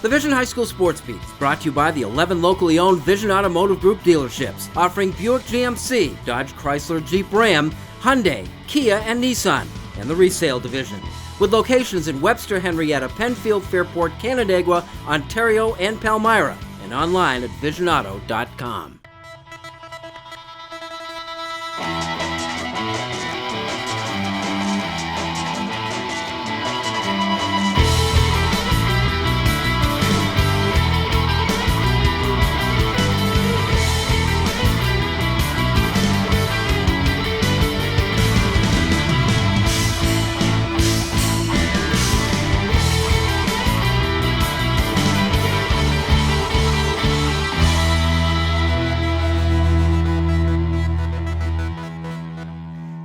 The Vision High School Sports Beat is brought to you by the 11 locally owned Vision Automotive Group dealerships, offering Buick GMC, Dodge Chrysler Jeep Ram, Hyundai, Kia, and Nissan, and the resale division, with locations in Webster, Henrietta, Penfield, Fairport, Canandaigua, Ontario, and Palmyra, and online at visionauto.com.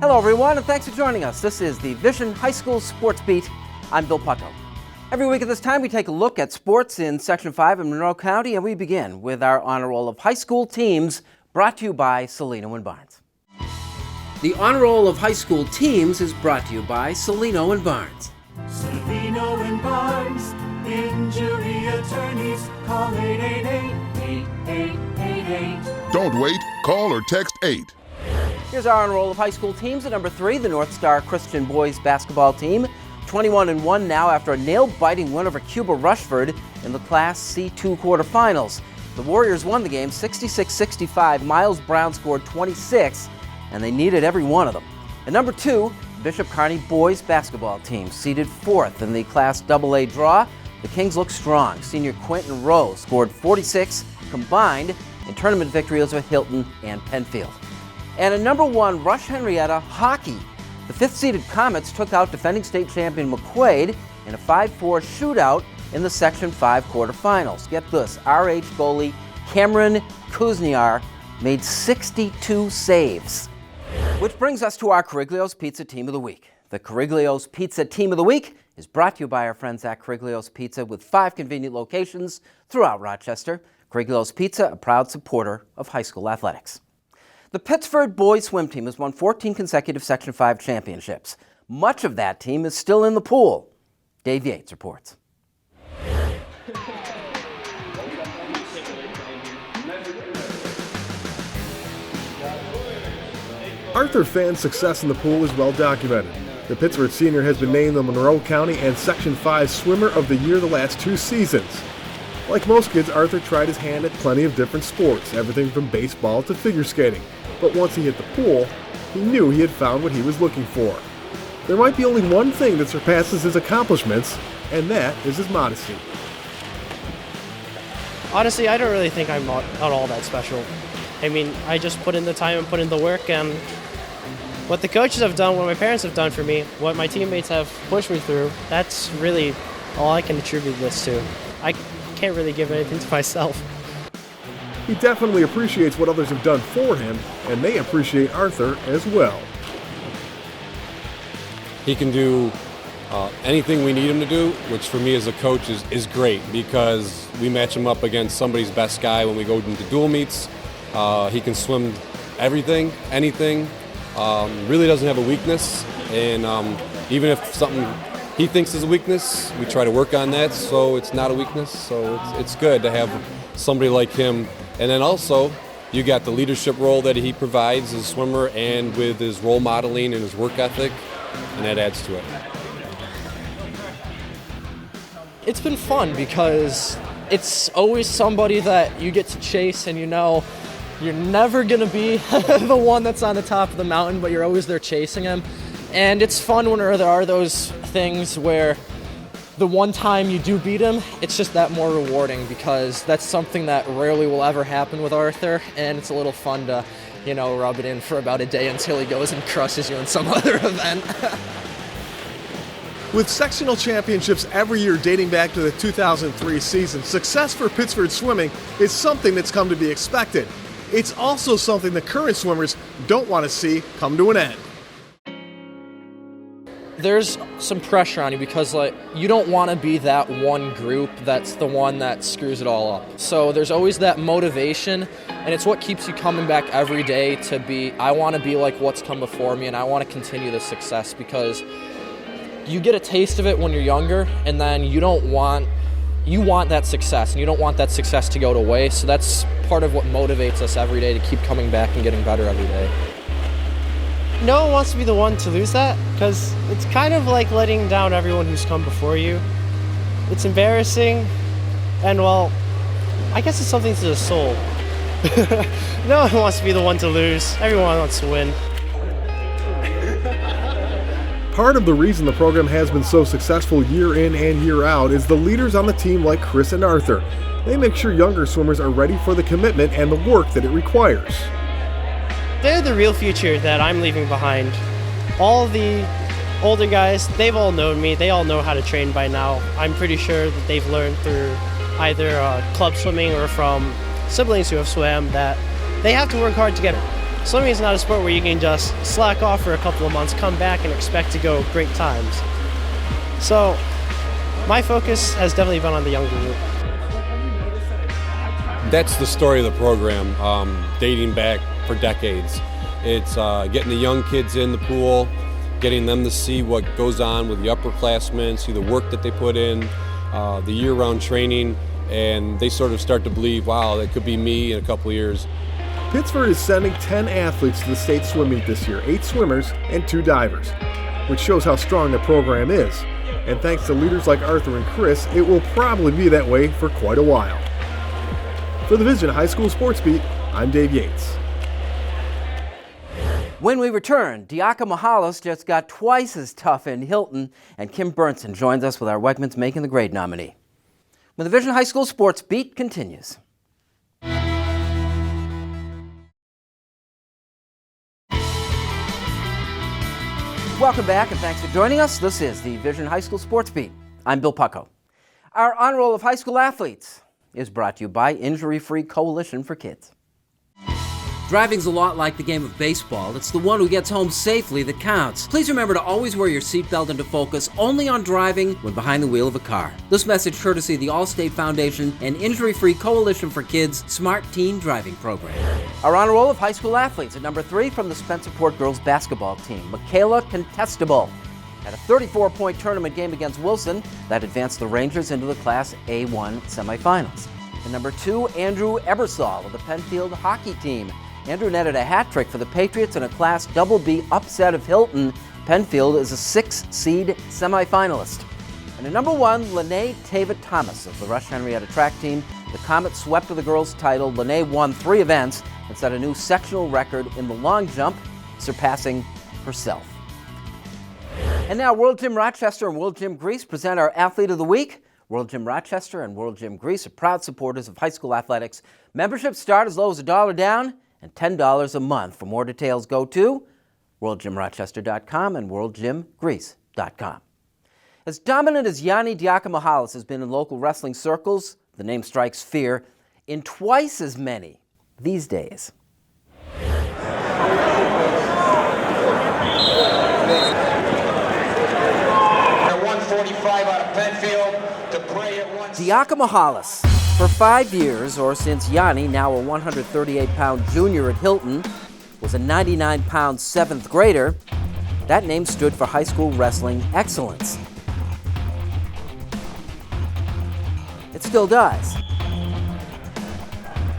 Hello everyone, and thanks for joining us. This is the Vision High School Sports Beat. I'm Bill Putto. Every week at this time we take a look at sports in Section 5 in Monroe County, and we begin with our Honor Roll of High School Teams, brought to you by Celino & Barnes. The Honor Roll of High School Teams is brought to you by Celino & Barnes. Celino & Barnes, injury attorneys, call 888-8888. Don't wait, call or text 8. Here's our Honor Roll of High School Teams. At number 3, the North Star Christian Boys Basketball Team, 21-1 now after a nail-biting win over Cuba Rushford in the Class C2 quarterfinals. The Warriors won the game 66-65. Miles Brown scored 26, and they needed every one of them. At number 2, Bishop Kearney Boys Basketball Team, seeded 4th in the Class AA draw. The Kings look strong. Senior Quentin Rowe scored 46 combined in tournament victories over Hilton and Penfield. And at number 1, Rush Henrietta Hockey. The 5th-seeded Comets took out defending state champion McQuaid in a 5-4 shootout in the Section 5 quarterfinals. Get this, RH goalie Cameron Kuzniar made 62 saves. Which brings us to our Cariglio's Pizza Team of the Week. The Cariglio's Pizza Team of the Week is brought to you by our friends at Cariglio's Pizza, with 5 convenient locations throughout Rochester. Cariglio's Pizza, a proud supporter of high school athletics. The Pittsford boys swim team has won 14 consecutive Section 5 championships. Much of that team is still in the pool. Dave Yates reports. Arthur Phan's success in the pool is well documented. The Pittsford senior has been named the Monroe County and Section 5 Swimmer of the Year the last 2 seasons. Like most kids, Arthur tried his hand at plenty of different sports, everything from baseball to figure skating. But once he hit the pool, he knew he had found what he was looking for. There might be only one thing that surpasses his accomplishments, and that is his modesty. Honestly, I don't really think I'm not all that special. I mean, I just put in the time and put in the work, and what the coaches have done, what my parents have done for me, what my teammates have pushed me through, that's really all I can attribute this to. I can't really give anything to myself. He definitely appreciates what others have done for him, and they appreciate Arthur as well. He can do anything we need him to do, which for me as a coach is great, because we match him up against somebody's best guy when we go into dual meets. He can swim everything, anything, really doesn't have a weakness, and even if something he thinks is a weakness, we try to work on that so it's not a weakness. So it's good to have somebody like him. And then also, you got the leadership role that he provides as a swimmer, and with his role modeling and his work ethic, and that adds to it. It's been fun because it's always somebody that you get to chase, and you know you're never going to be the one that's on the top of the mountain, but you're always there chasing him. And it's fun when there are those things where the one time you do beat him, it's just that more rewarding, because that's something that rarely will ever happen with Arthur, and it's a little fun to, rub it in for about a day until he goes and crushes you in some other event. With sectional championships every year dating back to the 2003 season, success for Pittsford swimming is something that's come to be expected. It's also something the current swimmers don't want to see come to an end. There's some pressure on you because you don't want to be that one group that's the one that screws it all up. So there's always that motivation, and it's what keeps you coming back every day to be, I want to be like what's come before me, and I want to continue the success, because you get a taste of it when you're younger, and then you don't want you want that success, and you don't want that success to go to waste. So that's part of what motivates us every day to keep coming back and getting better every day. No one wants to be the one to lose that, because it's kind of like letting down everyone who's come before you. It's embarrassing, and well, I guess it's something to the soul. No one wants to be the one to lose. Everyone wants to win. Part of the reason the program has been so successful year in and year out is the leaders on the team like Chris and Arthur. They make sure younger swimmers are ready for the commitment and the work that it requires. They're the real future that I'm leaving behind. All the older guys, they've all known me. They all know how to train by now. I'm pretty sure that they've learned through either club swimming or from siblings who have swam that they have to work hard to get it. Swimming is not a sport where you can just slack off for a couple of months, come back, and expect to go great times. So my focus has definitely been on the younger group. That's the story of the program, dating back for decades. It's getting the young kids in the pool, getting them to see what goes on with the upperclassmen, see the work that they put in, the year-round training, and they sort of start to believe, wow, that could be me in a couple of years. Pittsford is sending 10 athletes to the state swim meet this year, 8 swimmers and 2 divers, which shows how strong the program is. And thanks to leaders like Arthur and Chris, it will probably be that way for quite a while. For the Vision High School Sports Beat, I'm Dave Yates. When we return, Diaka Mihalis just got twice as tough in Hilton, and Kim Burnson joins us with our Wegmans Making the Grade nominee. When the Vision High School Sports Beat continues. Welcome back, and thanks for joining us. This is the Vision High School Sports Beat. I'm Bill Pucko. Our Honor Roll of High School Athletes is brought to you by Injury Free Coalition for Kids. Driving's a lot like the game of baseball. It's the one who gets home safely that counts. Please remember to always wear your seatbelt and to focus only on driving when behind the wheel of a car. This message courtesy of the Allstate Foundation and Injury Free Coalition for Kids Smart Teen Driving Program. Our Honor Roll of High School Athletes at number 3 from the Spencerport girls basketball team, Michaela Contestable. Had a 34-point tournament game against Wilson that advanced the Rangers into the Class A1 semifinals. And number 2, Andrew Ebersol of the Penfield hockey team. Andrew netted a hat trick for the Patriots in a Class BB upset of Hilton. Penfield is a 6-seed semifinalist. And at number 1, Lene Tava-Thomas of the Rush Henrietta track team. The Comets swept to the girls' title. Lene won 3 events and set a new sectional record in the long jump, surpassing herself. And now World Gym Rochester and World Gym Greece present our Athlete of the Week. World Gym Rochester and World Gym Greece are proud supporters of high school athletics. Memberships start as low as $1 down and $10 a month. For more details, go to worldgymrochester.com and worldgymgreece.com. As dominant as Yanni Diaka Mihalis has been in local wrestling circles, the name strikes fear in twice as many these days. Diaka Mihalis. For 5 years, or since Yanni, now a 138-pound junior at Hilton, was a 99-pound 7th grader, that name stood for high school wrestling excellence. It still does.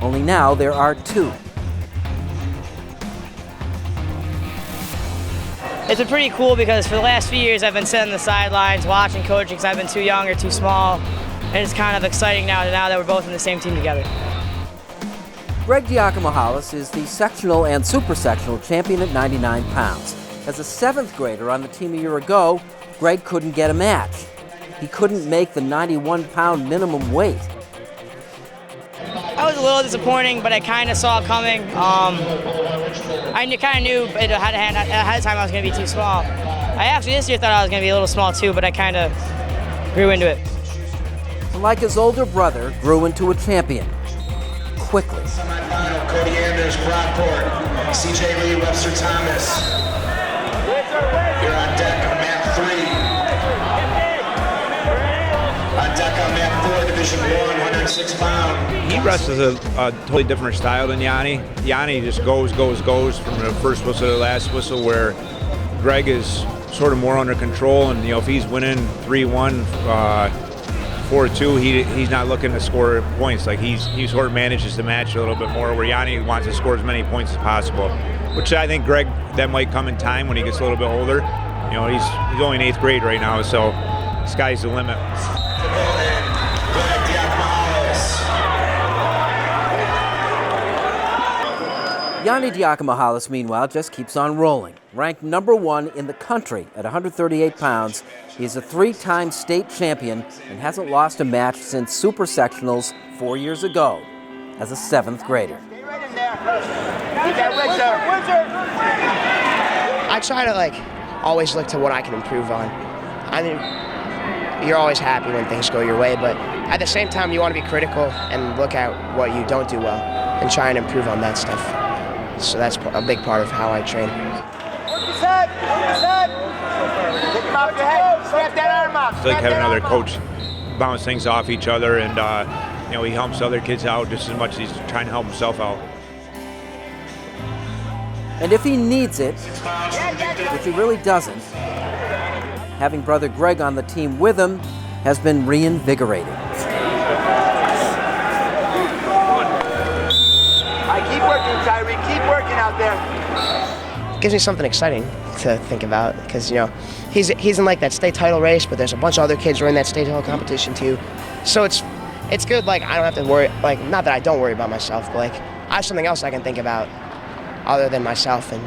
Only now there are 2. It's been pretty cool because for the last few years I've been sitting on the sidelines watching coaching because I've been too young or too small. And it's kind of exciting now that we're both in the same team together. Greg Diaka Mihalis is the sectional and super sectional champion at 99 pounds. As a 7th grader on the team a year ago, Greg couldn't get a match. He couldn't make the 91-pound minimum weight. That was a little disappointing, but I kind of saw it coming. I kind of knew ahead of time I was going to be too small. I actually this year thought I was going to be a little small too, but I kind of grew into it. And like his older brother, grew into a champion quickly. Semifinal, Cody Anders, Brockport, CJ Lee, Webster Thomas. Here on deck on mat 3. On deck on mat 4, Division 1, 106 pound. He wrestles a totally different style than Yanni. Yanni just goes from the first whistle to the last whistle, where Greg is sort of more under control, and if he's winning 3-1, 4-2, he's not looking to score points. Like he sort of manages the match a little bit more, where Yanni wants to score as many points as possible. Which I think Greg, that might come in time when he gets a little bit older. You know, he's only in 8th grade right now, so sky's the limit. Yanni Diakomahalis, meanwhile, just keeps on rolling. Ranked number 1 in the country at 138 pounds, he is a 3-time state champion and hasn't lost a match since Super Sectionals 4 years ago as a 7th grader. I try to always look to what I can improve on. I mean, you're always happy when things go your way, but at the same time, you want to be critical and look at what you don't do well and try and improve on that stuff. So that's a big part of how I train. Work his head, Take him off your head, snap that arm up. It's like having another coach bounce things off each other, and you know, he helps other kids out just as much as he's trying to help himself out. And if he needs it, which he really doesn't, having brother Greg on the team with him has been reinvigorating. Keep working, Tyree. Keep working out there. It gives me something exciting to think about because, you know, he's in that state title race, but there's a bunch of other kids who are in that state title competition too. So it's good. I don't have to worry. Not that I don't worry about myself, but I have something else I can think about other than myself. And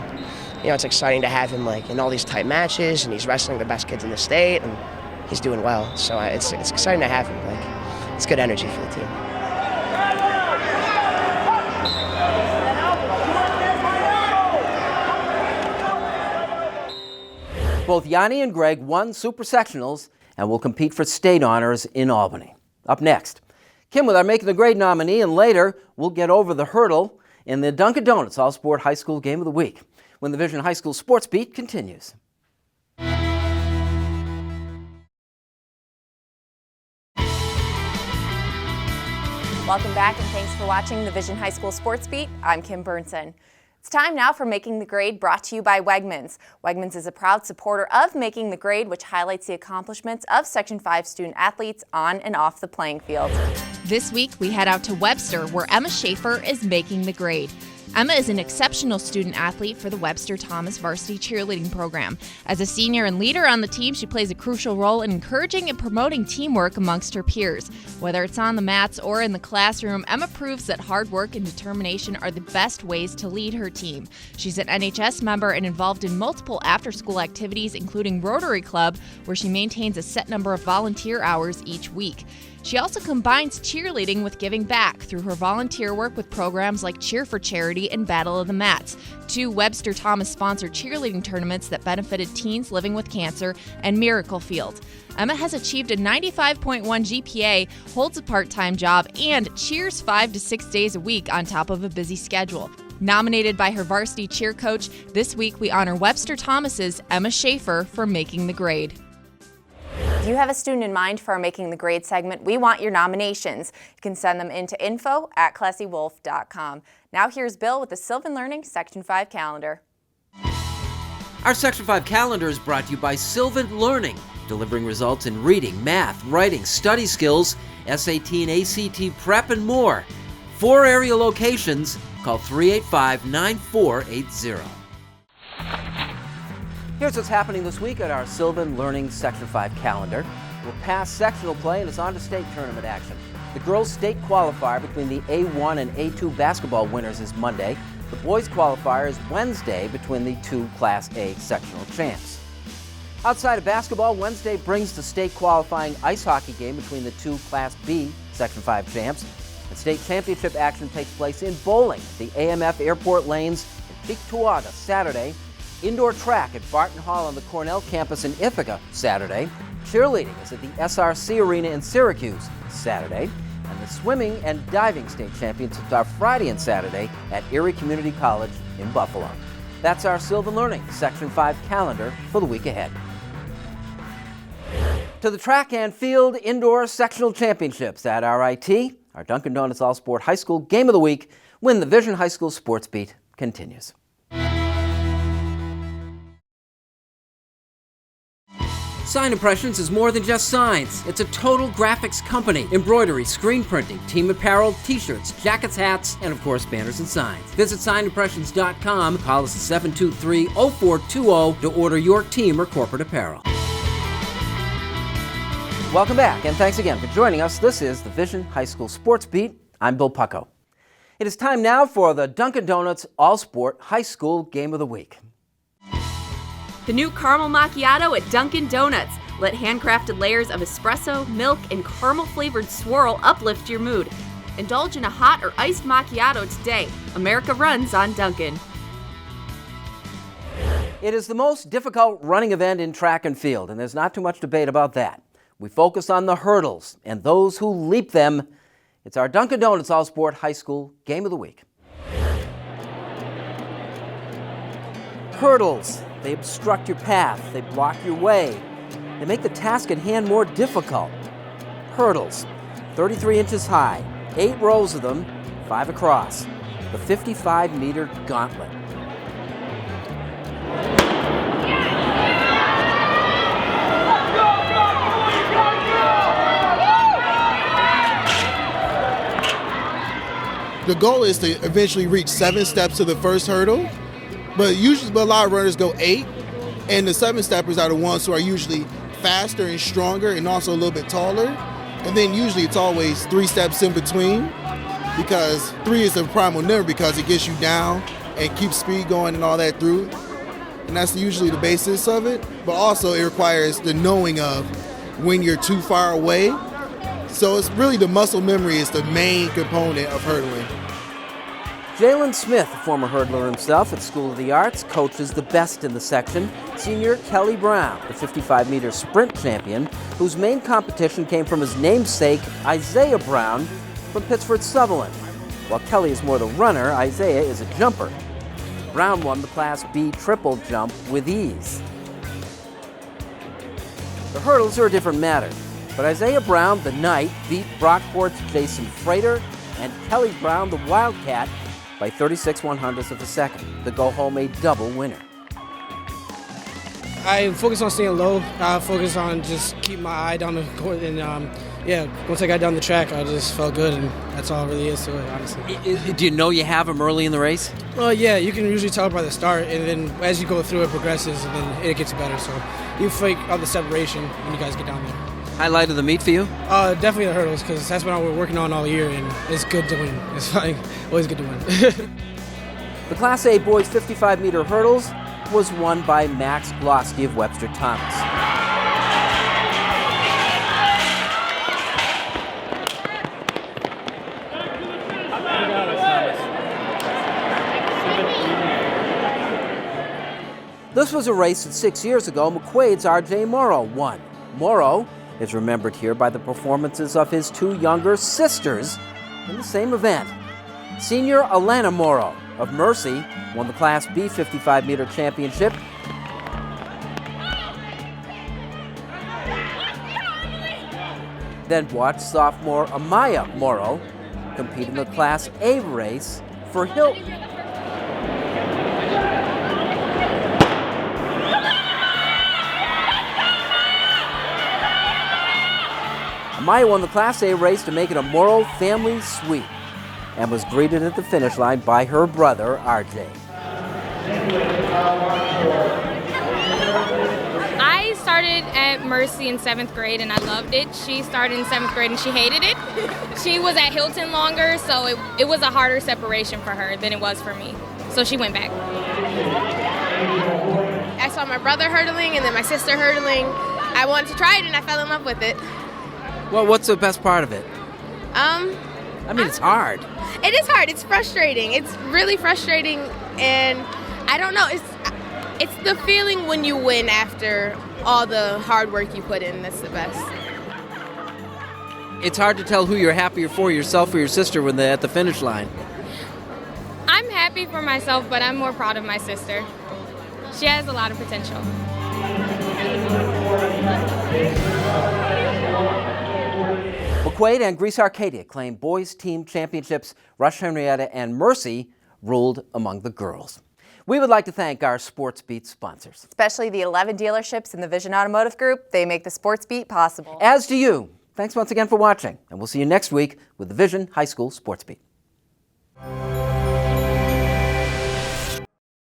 you know, it's exciting to have him in all these tight matches, and he's wrestling the best kids in the state, and he's doing well. So it's exciting to have him. It's good energy for the team. Both Yanni and Greg won Super Sectionals and will compete for state honors in Albany. Up next, Kim with our Making the Grade nominee, and later we'll get over the hurdle in the Dunkin' Donuts All-Sport High School Game of the Week when the Vision High School Sports Beat continues. Welcome back and thanks for watching the Vision High School Sports Beat. I'm Kim Burnson. It's time now for Making the Grade, brought to you by Wegmans. Wegmans is a proud supporter of Making the Grade, which highlights the accomplishments of Section 5 student athletes on and off the playing field. This week, we head out to Webster, where Emma Schaefer is making the grade. Emma is an exceptional student athlete for the Webster Thomas varsity cheerleading program. As a senior and leader on the team, she plays a crucial role in encouraging and promoting teamwork amongst her peers. Whether it's on the mats or in the classroom, Emma proves that hard work and determination are the best ways to lead her team. She's an NHS member and involved in multiple after-school activities, including Rotary Club, where she maintains a set number of volunteer hours each week. She also combines cheerleading with giving back through her volunteer work with programs like Cheer for Charity and Battle of the Mats, 2 Webster Thomas-sponsored cheerleading tournaments that benefited teens living with cancer, and Miracle Field. Emma has achieved a 95.1 GPA, holds a part-time job, and cheers 5 to 6 days a week on top of a busy schedule. Nominated by her varsity cheer coach, this week we honor Webster Thomas's Emma Schaefer for making the grade. If you have a student in mind for our Making the Grade segment, we want your nominations. You can send them into info@classywolf.com. Now here's Bill with the Sylvan Learning Section 5 calendar. Our Section 5 calendar is brought to you by Sylvan Learning, delivering results in reading, math, writing, study skills, SAT and ACT prep, and more. 4 area locations. Call 385-9480. Here's what's happening this week at our Sylvan Learning Section 5 calendar. We're past sectional play and it's on to state tournament action. The girls' state qualifier between the A1 and A2 basketball winners is Monday. The boys' qualifier is Wednesday between the 2 Class A sectional champs. Outside of basketball, Wednesday brings the state qualifying ice hockey game between the 2 Class B Section 5 champs. The state championship action takes place in bowling at the AMF Airport Lanes in Cheektowaga Saturday. Indoor track at Barton Hall on the Cornell campus in Ithaca Saturday. Cheerleading is at the SRC Arena in Syracuse Saturday. And the swimming and diving state championships are Friday and Saturday at Erie Community College in Buffalo. That's our Sylvan Learning Section 5 calendar for the week ahead. To the track and field indoor sectional championships at RIT, our Dunkin' Donuts All-Sport High School Game of the Week, when the Vision High School Sports Beat continues. Sign Impressions is more than just signs. It's a total graphics company. Embroidery, screen printing, team apparel, t-shirts, jackets, hats, and of course banners and signs. Visit signimpressions.com. Call us at 723-0420 to order your team or corporate apparel. Welcome back, and thanks again for joining us. This is the Vision High School Sports Beat. I'm Bill Pucko. It is time now for the Dunkin' Donuts All-Sport High School Game of the Week. The new caramel macchiato at Dunkin' Donuts. Let handcrafted layers of espresso, milk, and caramel-flavored swirl uplift your mood. Indulge in a hot or iced macchiato today. America runs on Dunkin'. It is the most difficult running event in track and field, and there's not too much debate about that. We focus on the hurdles and those who leap them. It's our Dunkin' Donuts All-Sport High School Game of the Week. Hurdles. They obstruct your path. They block your way. They make the task at hand more difficult. Hurdles. 33 inches high, 8 rows of them, 5 across. The 55-meter gauntlet. The goal is to eventually reach 7 steps to the first hurdle, but a lot of runners go 8, and the 7-steppers are the ones who are usually faster and stronger and also a little bit taller. And then usually it's always 3 steps in between, because 3 is a primal number because it gets you down and keeps speed going and all that through. And that's usually the basis of it, but also it requires the knowing of when you're too far away. So it's really the muscle memory is the main component of hurdling. Jalen Smith, a former hurdler himself at School of the Arts, coaches the best in the section. Senior Kelly Brown, the 55-meter sprint champion, whose main competition came from his namesake, Isaiah Brown, from Pittsford-Sutherland. While Kelly is more the runner, Isaiah is a jumper. Brown won the Class B triple jump with ease. The hurdles are a different matter, but Isaiah Brown, the Knight, beat Brockport's Jason Frater and Kelly Brown, the Wildcat, by 36/100ths of a second. The go-home a double winner. I focus on staying low. I focus on just keeping my eye down the court. And once I got down the track, I just felt good, and that's all it really is to it, honestly. Do you know you have him early in the race? Well, yeah, you can usually tell by the start, and then as you go through, it progresses, and then it gets better. So you fake all the separation when you guys get down there. Highlight of the meet for you? Definitely the hurdles, because that's what we're working on all year, and it's good to win. It's fine. Always good to win. The Class A boys 55-meter hurdles was won by Max Glosky of Webster Thomas. This was a race that 6 years ago McQuaid's R.J. Morrow won. Morrow is remembered here by the performances of his 2 younger sisters in the same event. Senior Alana Morrow of Mercy won the Class B 55-meter championship. Then watch sophomore Amaya Morrow compete in the Class A race for Hilton. Amaya won the Class A race to make it a Morrow family sweep and was greeted at the finish line by her brother, RJ. I started at Mercy in 7th grade and I loved it. She started in 7th grade and she hated it. She was at Hilton longer, so it was a harder separation for her than it was for me. So she went back. I saw my brother hurdling and then my sister hurdling. I wanted to try it and I fell in love with it. Well, what's the best part of it? It's hard. It is hard. It's frustrating. It's really frustrating, and I don't know. It's the feeling when you win after all the hard work you put in. That's the best. It's hard to tell who you're happier for, yourself or your sister, when they're at the finish line. I'm happy for myself, but I'm more proud of my sister. She has a lot of potential. McQuaid and Greece Arcadia claimed boys' team championships. Rush Henrietta and Mercy ruled among the girls. We would like to thank our Sports Beat sponsors. Especially the 11 dealerships in the Vision Automotive Group. They make the Sports Beat possible. As do you. Thanks once again for watching, and we'll see you next week with the Vision High School Sports Beat.